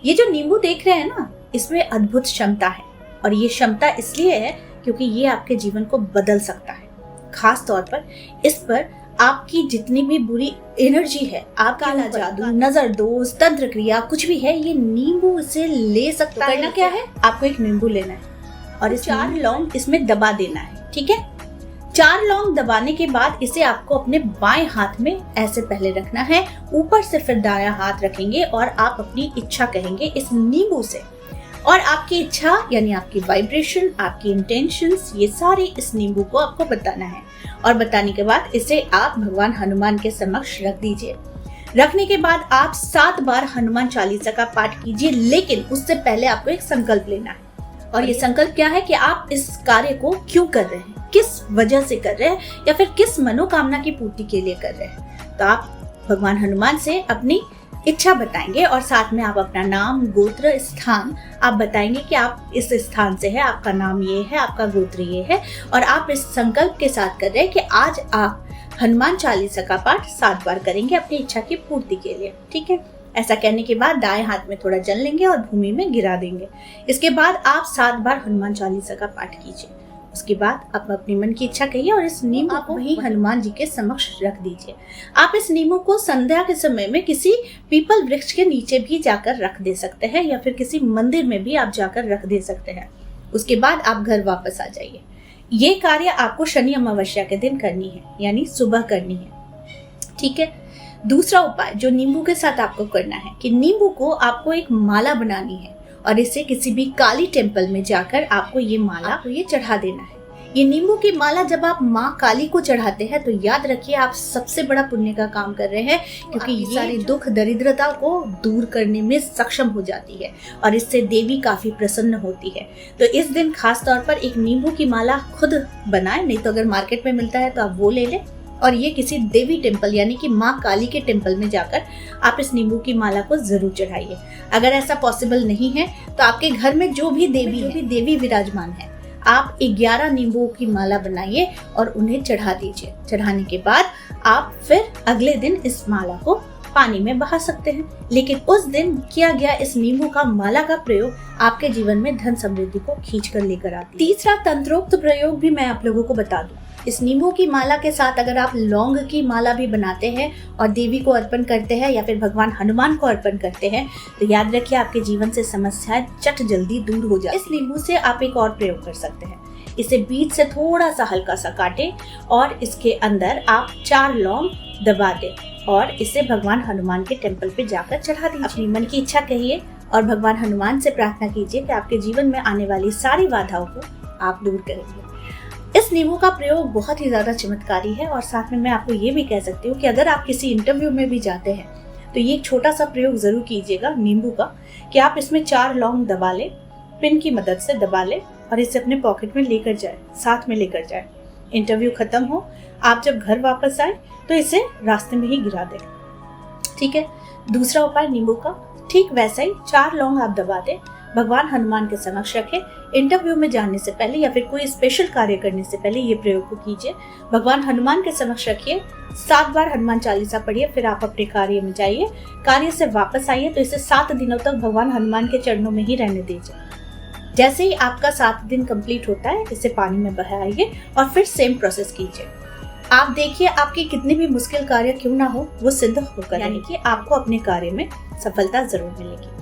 ये जो नींबू देख रहे हैं ना, इसमें अद्भुत क्षमता है और ये क्षमता इसलिए है क्योंकि ये आपके जीवन को बदल सकता है। खास तौर पर इस पर आपकी जितनी भी बुरी एनर्जी है, आप काला जादू, नजर दोष, तंत्र क्रिया, कुछ भी है, ये नींबू इसे ले सकता है। करना क्या है, आपको एक नींबू लेना है और 4 लौंग इसमें दबा देना है। ठीक है, 4 लौंग दबाने के बाद इसे आपको अपने बाएं हाथ में ऐसे पहले रखना है, ऊपर से फिर दायां हाथ रखेंगे और आप अपनी इच्छा कहेंगे इस नींबू से। और आपकी इच्छा यानी आपकी वाइब्रेशन, आपकी इंटेंशंस, ये सारे इस नींबू को आपको बताना है। और बताने के बाद इसे आप भगवान हनुमान के समक्ष रख दीजिए। रखने के बाद आप 7 बार हनुमान चालीसा का पाठ कीजिए, लेकिन उससे पहले आपको एक संकल्प लेना है। और ये संकल्प क्या है कि आप इस कार्य को क्यों कर रहे हैं, किस वजह से कर रहे हैं, या फिर किस मनोकामना की पूर्ति के लिए कर रहे हैं। तो आप भगवान हनुमान से अपनी इच्छा बताएंगे और साथ में आप अपना नाम, गोत्र, स्थान आप बताएंगे कि आप इस स्थान से है, आपका नाम ये है, आपका गोत्र ये है, और आप इस संकल्प के साथ कर रहे हैं कि आज आप हनुमान चालीसा का पाठ 7 बार करेंगे अपनी इच्छा की पूर्ति के लिए। ठीक है, ऐसा कहने के बाद दाएं हाथ में थोड़ा जल लेंगे और भूमि में गिरा देंगे। इसके बाद आप 7 बार हनुमान चालीसा का पाठ कीजिए। उसके बाद आप अपने मन की इच्छा कहिए और इस नींबू को वहीं हनुमान जी के समक्ष रख दीजिए। आप इस नींबू को संध्या के समय में किसी पीपल वृक्ष के नीचे भी जाकर रख दे सकते हैं या फिर किसी मंदिर में भी आप जाकर रख दे सकते हैं। उसके बाद आप घर वापस आ जाइए। ये कार्य आपको शनि अमावस्या के दिन करनी है, यानी सुबह करनी है। ठीक है, दूसरा उपाय जो नींबू के साथ आपको करना है कि नींबू को आपको एक माला बनानी है और इसे किसी भी काली टेम्पल में जाकर आपको ये माला ये चढ़ा देना है। ये नींबू की माला जब आप माँ काली को चढ़ाते हैं तो याद रखिए आप सबसे बड़ा पुण्य का काम कर रहे हैं, क्योंकि ये सारी दुख दरिद्रता को दूर करने में सक्षम हो जाती है और इससे देवी काफी प्रसन्न होती है। तो इस दिन खास तौर पर एक नींबू की माला खुद बनाए, नहीं तो अगर मार्केट में मिलता है तो आप वो ले लें और ये किसी देवी टेम्पल यानी कि माँ काली के टेम्पल में जाकर आप इस नींबू की माला को जरूर चढ़ाइए। अगर ऐसा पॉसिबल नहीं है तो आपके घर में जो भी देवी विराजमान है, आप 11 नींबू की माला बनाइए और उन्हें चढ़ा दीजिए। चढ़ाने के बाद आप फिर अगले दिन इस माला को पानी में बहा सकते हैं, लेकिन उस दिन किया गया इस नींबू का माला का प्रयोग आपके जीवन में धन समृद्धि को खींच कर लेकर आती है। तीसरा तंत्रोक्त प्रयोग भी मैं आप लोगों को बता दूं। इस नींबू की माला के साथ अगर आप लौंग की माला भी बनाते हैं और देवी को अर्पण करते हैं या फिर भगवान हनुमान को अर्पण करते हैं, तो याद रखिए आपके जीवन से समस्याएं चट जल्दी दूर हो जाए। इस नींबू से आप एक और प्रयोग कर सकते हैं। इसे बीच से थोड़ा सा हल्का सा काटें और इसके अंदर आप 4 लौंग दबा दें और इसे भगवान हनुमान के टेम्पल पे जाकर चढ़ा दीजिए। अपनी मन की इच्छा कहिए और भगवान हनुमान से प्रार्थना कीजिए कि आपके जीवन में आने वाली सारी बाधाओं को आप दूर करेंगे। इस नींबू का प्रयोग बहुत ही ज्यादा चमत्कारी है और साथ में मैं आपको ये भी कह सकती हूँ कि अगर आप किसी इंटरव्यू में भी जाते हैं तो ये एक छोटा सा प्रयोग जरूर कीजिएगा नींबू का, कि आप इसमें 4 लौंग दबा लें, पिन की मदद से दबा लें और इसे अपने पॉकेट में लेकर जाए, साथ में लेकर जाए। इंटरव्यू खत्म हो, आप जब घर वापस आए तो इसे रास्ते में ही गिरा दें। ठीक है, दूसरा उपाय नींबू का ठीक वैसा ही 4 लौंग आप दबा दें, भगवान हनुमान के समक्ष रखें। इंटरव्यू में जाने से पहले या फिर कोई स्पेशल कार्य करने से पहले ये प्रयोग को कीजिए। भगवान हनुमान के समक्ष रखिए, 7 बार हनुमान चालीसा पढ़िए, फिर आप अपने कार्य में जाइए। कार्य से वापस आइए तो इसे 7 दिनों तक भगवान हनुमान के चरणों में ही रहने दीजिए। जैसे ही आपका 7 दिन कंप्लीट होता है, इसे पानी में बहाइए और फिर सेम प्रोसेस कीजिए। आप देखिए आपके कितने भी मुश्किल कार्य क्यों ना हो, वो सिद्ध होकर, यानी कि आपको अपने कार्य में सफलता जरूर मिलेगी।